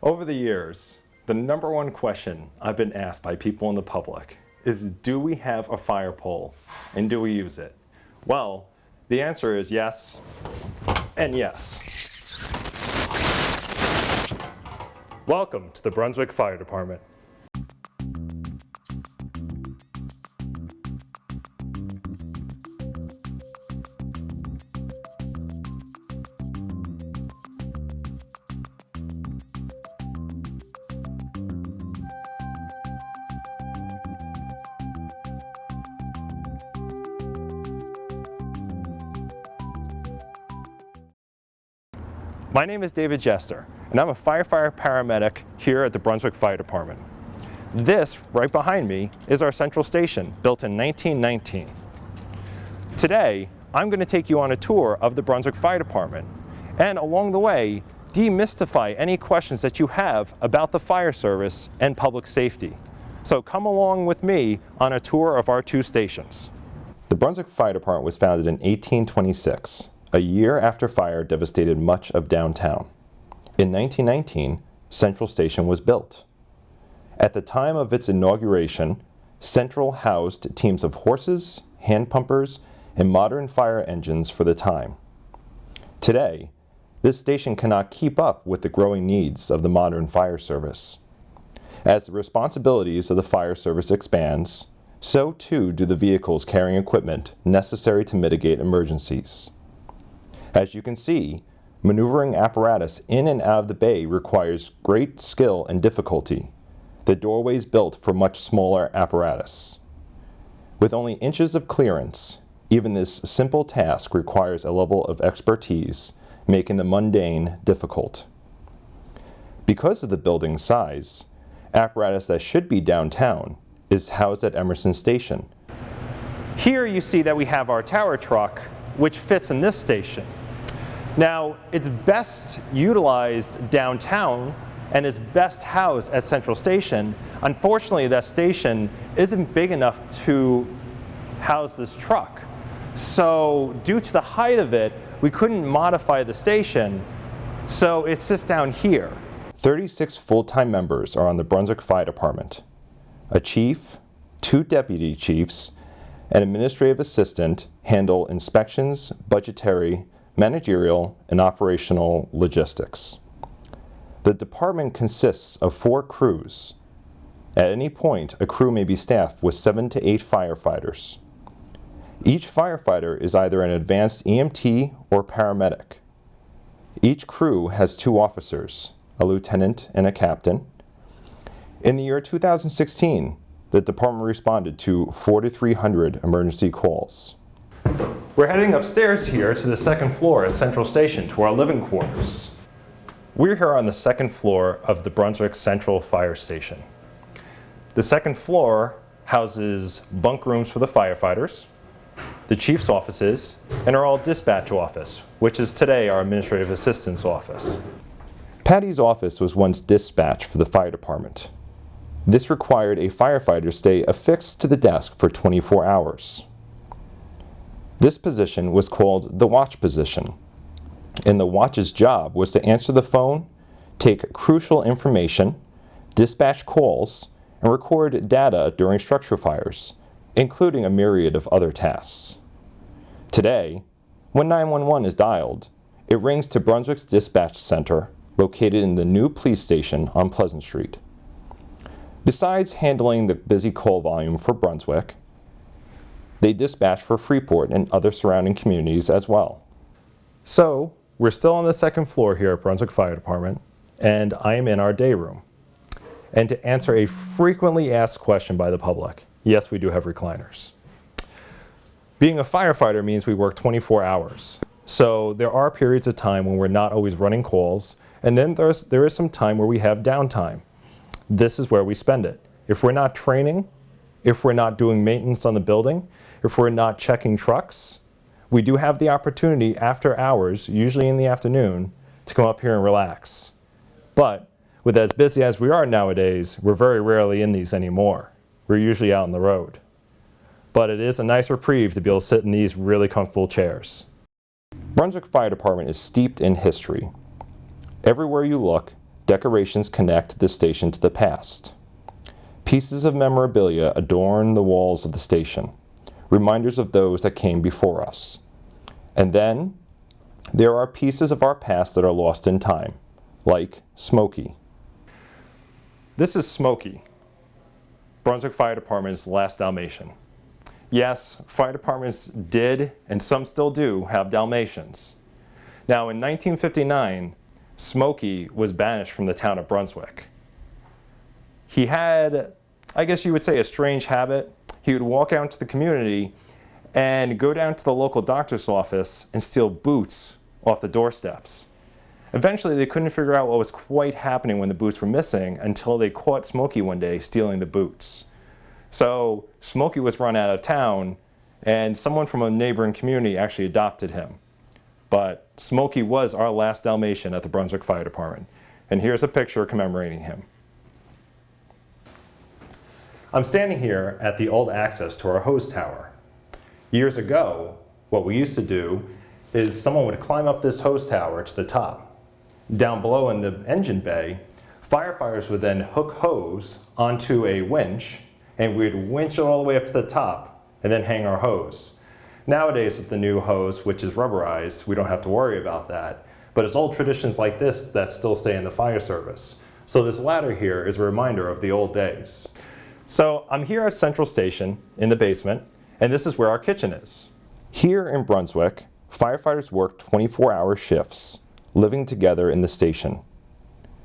Over the years, the number one question I've been asked by people in the public is, do we have a fire pole and do we use it? Well, the answer is yes and yes. Welcome to the Brunswick Fire Department. My name is David Jester, and I'm a firefighter paramedic here at the Brunswick Fire Department. This, right behind me, is our central station, built in 1919. Today, I'm going to take you on a tour of the Brunswick Fire Department, and along the way, demystify any questions that you have about the fire service and public safety. So come along with me on a tour of our two stations. The Brunswick Fire Department was founded in 1826. A year after fire devastated much of downtown. In 1919, Central Station was built. At the time of its inauguration, Central housed teams of horses, hand pumpers, and modern fire engines for the time. Today, this station cannot keep up with the growing needs of the modern fire service. As the responsibilities of the fire service expands, so too do the vehicles carrying equipment necessary to mitigate emergencies. As you can see, maneuvering apparatus in and out of the bay requires great skill and difficulty. The doorway is built for much smaller apparatus. With only inches of clearance, even this simple task requires a level of expertise, making the mundane difficult. Because of the building's size, apparatus that should be downtown is housed at Emerson Station. Here you see that we have our tower truck, which fits in this station. Now, it's best utilized downtown and is best housed at Central Station. Unfortunately, that station isn't big enough to house this truck. So due to the height of it, we couldn't modify the station, so it sits down here. 36 full-time members are on the Brunswick Fire Department. A chief, 2 deputy chiefs, an administrative assistant handle inspections, budgetary, managerial, and operational logistics. The department consists of 4 crews. At any point, a crew may be staffed with 7 to 8 firefighters. Each firefighter is either an advanced EMT or paramedic. Each crew has 2 officers, a lieutenant and a captain. In the year 2016, the department responded to 4,300 emergency calls. We're heading upstairs here to the second floor at Central Station to our living quarters. We're here on the second floor of the Brunswick Central Fire Station. The second floor houses bunk rooms for the firefighters, the chief's offices, and our all dispatch office, which is today our administrative assistant's office. Patty's office was once dispatch for the fire department. This required a firefighter stay affixed to the desk for 24 hours. This position was called the watch position, and the watch's job was to answer the phone, take crucial information, dispatch calls, and record data during structure fires, including a myriad of other tasks. Today, when 911 is dialed, it rings to Brunswick's dispatch center, located in the new police station on Pleasant Street. Besides handling the busy call volume for Brunswick, they dispatch for Freeport and other surrounding communities as well. So, we're still on the second floor here at Brunswick Fire Department, and I am in our day room. And to answer a frequently asked question by the public, yes, we do have recliners. Being a firefighter means we work 24 hours. So there are periods of time when we're not always running calls, and then there is some time where we have downtime. This is where we spend it. If we're not training, if we're not doing maintenance on the building, if we're not checking trucks, we do have the opportunity after hours, usually in the afternoon, to come up here and relax. But with as busy as we are nowadays, we're very rarely in these anymore. We're usually out on the road. But it is a nice reprieve to be able to sit in these really comfortable chairs. Brunswick Fire Department is steeped in history. Everywhere you look, decorations connect the station to the past. Pieces of memorabilia adorn the walls of the station, reminders of those that came before us. And then, there are pieces of our past that are lost in time, like Smokey. This is Smokey, Brunswick Fire Department's last Dalmatian. Yes, fire departments did, and some still do, have Dalmatians. Now, in 1959, Smokey was banished from the town of Brunswick. He had, I guess you would say, a strange habit. He would walk out into the community and go down to the local doctor's office and steal boots off the doorsteps. Eventually, they couldn't figure out what was quite happening when the boots were missing until they caught Smokey one day stealing the boots. So Smokey was run out of town, and someone from a neighboring community actually adopted him. But Smokey was our last Dalmatian at the Brunswick Fire Department. And here's a picture commemorating him. I'm standing here at the old access to our hose tower. Years ago, what we used to do is someone would climb up this hose tower to the top. Down below in the engine bay, firefighters would then hook hose onto a winch, and we'd winch it all the way up to the top and then hang our hose. Nowadays, with the new hose, which is rubberized, we don't have to worry about that. But it's old traditions like this that still stay in the fire service. So this ladder here is a reminder of the old days. So I'm here at Central Station in the basement, and this is where our kitchen is. Here in Brunswick, firefighters work 24-hour shifts, living together in the station.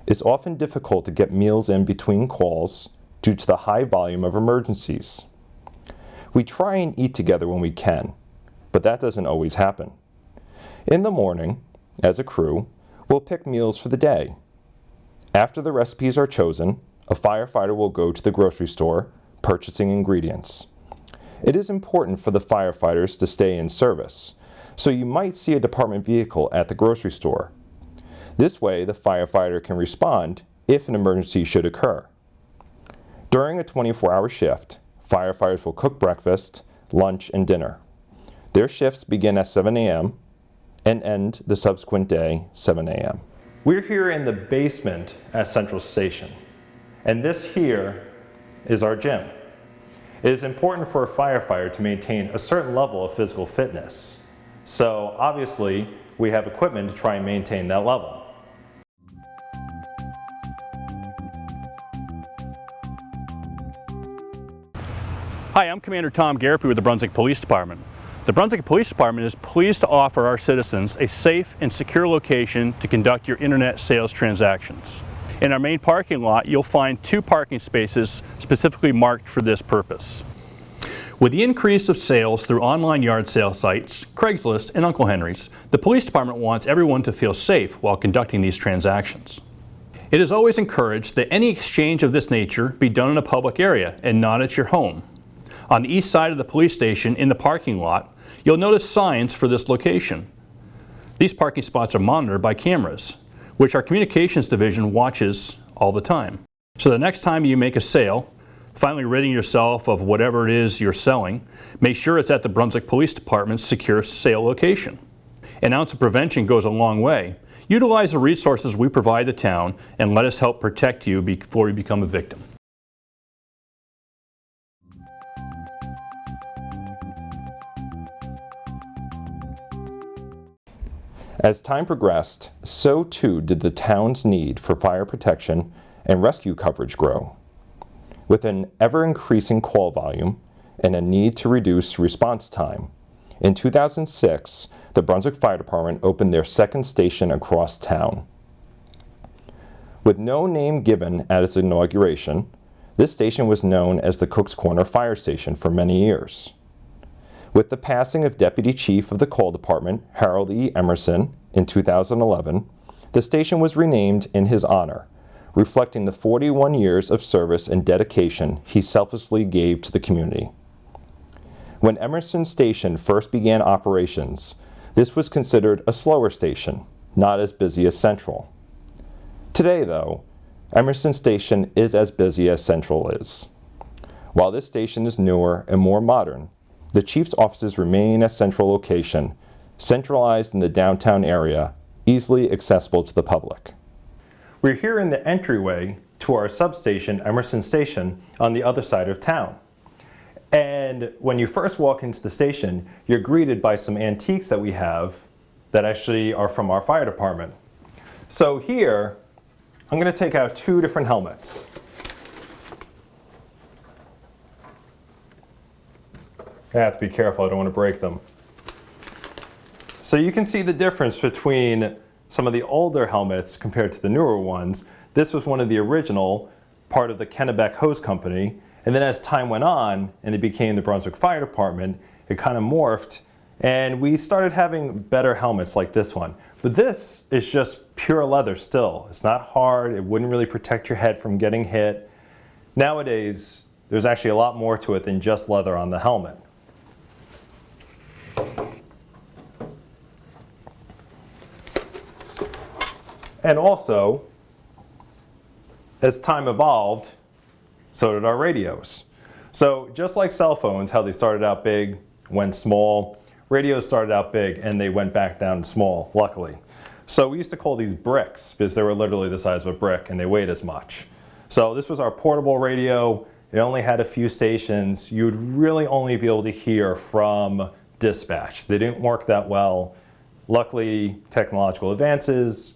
It's often difficult to get meals in between calls due to the high volume of emergencies. We try and eat together when we can, but that doesn't always happen. In the morning, as a crew, we'll pick meals for the day. After the recipes are chosen, a firefighter will go to the grocery store, purchasing ingredients. It is important for the firefighters to stay in service, so you might see a department vehicle at the grocery store. This way, the firefighter can respond if an emergency should occur. During a 24-hour shift, firefighters will cook breakfast, lunch, and dinner. Their shifts begin at 7 a.m. and end the subsequent day, 7 a.m. We're here in the basement at Central Station, and this here is our gym. It is important for a firefighter to maintain a certain level of physical fitness. So obviously, we have equipment to try and maintain that level. Hi, I'm Commander Tom Garapi with the Brunswick Police Department. The Brunswick Police Department is pleased to offer our citizens a safe and secure location to conduct your internet sales transactions. In our main parking lot, you'll find 2 parking spaces specifically marked for this purpose. With the increase of sales through online yard sale sites, Craigslist, and Uncle Henry's, the Police Department wants everyone to feel safe while conducting these transactions. It is always encouraged that any exchange of this nature be done in a public area and not at your home. On the east side of the police station in the parking lot, you'll notice signs for this location. These parking spots are monitored by cameras, which our communications division watches all the time. So the next time you make a sale, finally ridding yourself of whatever it is you're selling, make sure it's at the Brunswick Police Department's secure sale location. An ounce of prevention goes a long way. Utilize the resources we provide the town and let us help protect you before you become a victim. As time progressed, so too did the town's need for fire protection and rescue coverage grow. With an ever-increasing call volume and a need to reduce response time, in 2006, the Brunswick Fire Department opened their second station across town. With no name given at its inauguration, this station was known as the Cook's Corner Fire Station for many years. With the passing of Deputy Chief of the Call Department, Harold E. Emerson, in 2011, the station was renamed in his honor, reflecting the 41 years of service and dedication he selflessly gave to the community. When Emerson Station first began operations, this was considered a slower station, not as busy as Central. Today, though, Emerson Station is as busy as Central is. While this station is newer and more modern, the Chief's offices remain at Central location, centralized in the downtown area, easily accessible to the public. We're here in the entryway to our substation, Emerson Station, on the other side of town. And when you first walk into the station, you're greeted by some antiques that we have that actually are from our fire department. So here, I'm going to take out two different helmets. I have to be careful, I don't want to break them. So you can see the difference between some of the older helmets compared to the newer ones. This was one of the original, part of the Kennebec Hose Company, and then as time went on and it became the Brunswick Fire Department, it kind of morphed and we started having better helmets like this one. But this is just pure leather still. It's not hard, it wouldn't really protect your head from getting hit. Nowadays, there's actually a lot more to it than just leather on the helmet. And also, as time evolved, so did our radios. So just like cell phones, how they started out big, went small, radios started out big and they went back down small, luckily. So we used to call these bricks because they were literally the size of a brick and they weighed as much. So this was our portable radio. It only had a few stations. You would really only be able to hear from dispatch. They didn't work that well. Luckily, technological advances,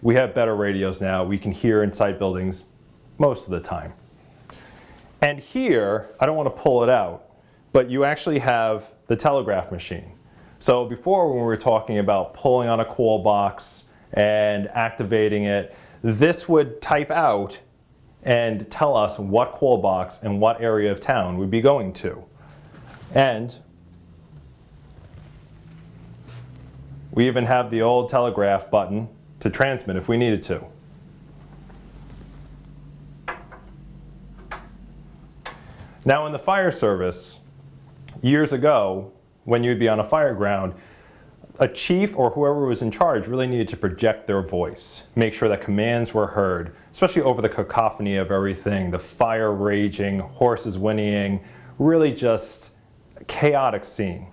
we have better radios now. We can hear inside buildings most of the time. And here, I don't want to pull it out, but you actually have the telegraph machine. So before when we were talking about pulling on a call box and activating it, this would type out and tell us what call box and what area of town we'd be going to. And we even have the old telegraph button to transmit if we needed to. Now in the fire service, years ago, when you'd be on a fire ground, a chief or whoever was in charge really needed to project their voice, make sure that commands were heard, especially over the cacophony of everything, the fire raging, horses whinnying, really just a chaotic scene.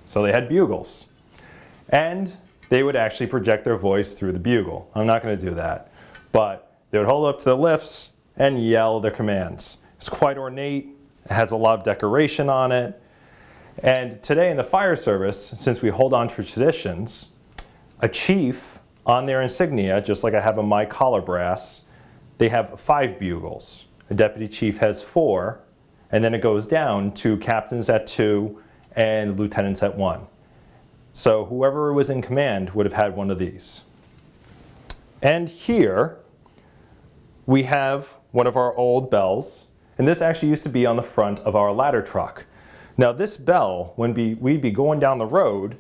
So they had bugles. And they would actually project their voice through the bugle. I'm not going to do that. But they would hold up to the lifts and yell their commands. It's quite ornate. It has a lot of decoration on it. And today in the fire service, since we hold on to traditions, a chief on their insignia, just like I have on my collar brass, they have 5 bugles. A deputy chief has 4, and then it goes down to captains at 2 and lieutenants at 1. So whoever was in command would have had one of these. And here we have one of our old bells, and this actually used to be on the front of our ladder truck. Now this bell, when we'd be going down the road,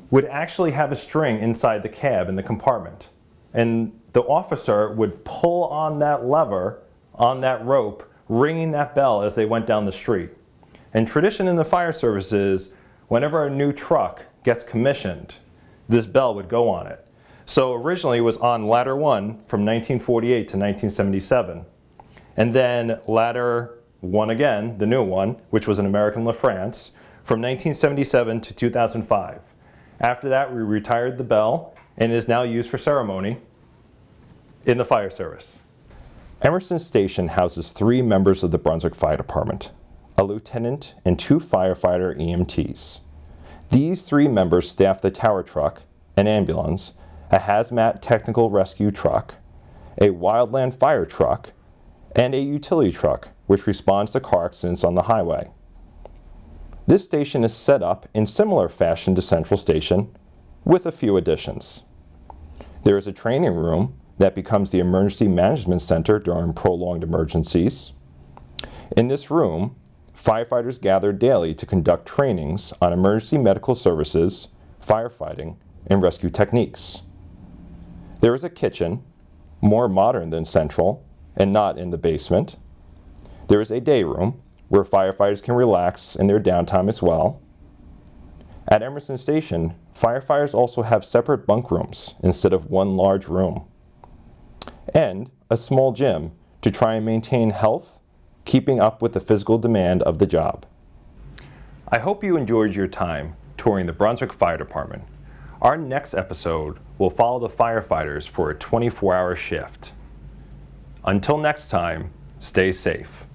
would actually have a string inside the cab in the compartment. And the officer would pull on that lever, on that rope, ringing that bell as they went down the street. And tradition in the fire service is, whenever a new truck gets commissioned, this bell would go on it. So originally it was on ladder 1 from 1948 to 1977. And then ladder 1 again, the new one, which was an American LaFrance, from 1977 to 2005. After that, we retired the bell and it is now used for ceremony in the fire service. Emerson Station houses 3 members of the Brunswick Fire Department, a lieutenant and 2 firefighter EMTs. These 3 members staff the tower truck, an ambulance, a hazmat technical rescue truck, a wildland fire truck, and a utility truck, which responds to car accidents on the highway. This station is set up in similar fashion to Central Station, with a few additions. There is a training room that becomes the emergency management center during prolonged emergencies. In this room, firefighters gather daily to conduct trainings on emergency medical services, firefighting, and rescue techniques. There is a kitchen, more modern than Central, and not in the basement. There is a day room where firefighters can relax in their downtime as well. At Emerson Station, firefighters also have separate bunk rooms instead of one large room. And a small gym to try and maintain health, keeping up with the physical demand of the job. I hope you enjoyed your time touring the Brunswick Fire Department. Our next episode will follow the firefighters for a 24-hour shift. Until next time, stay safe.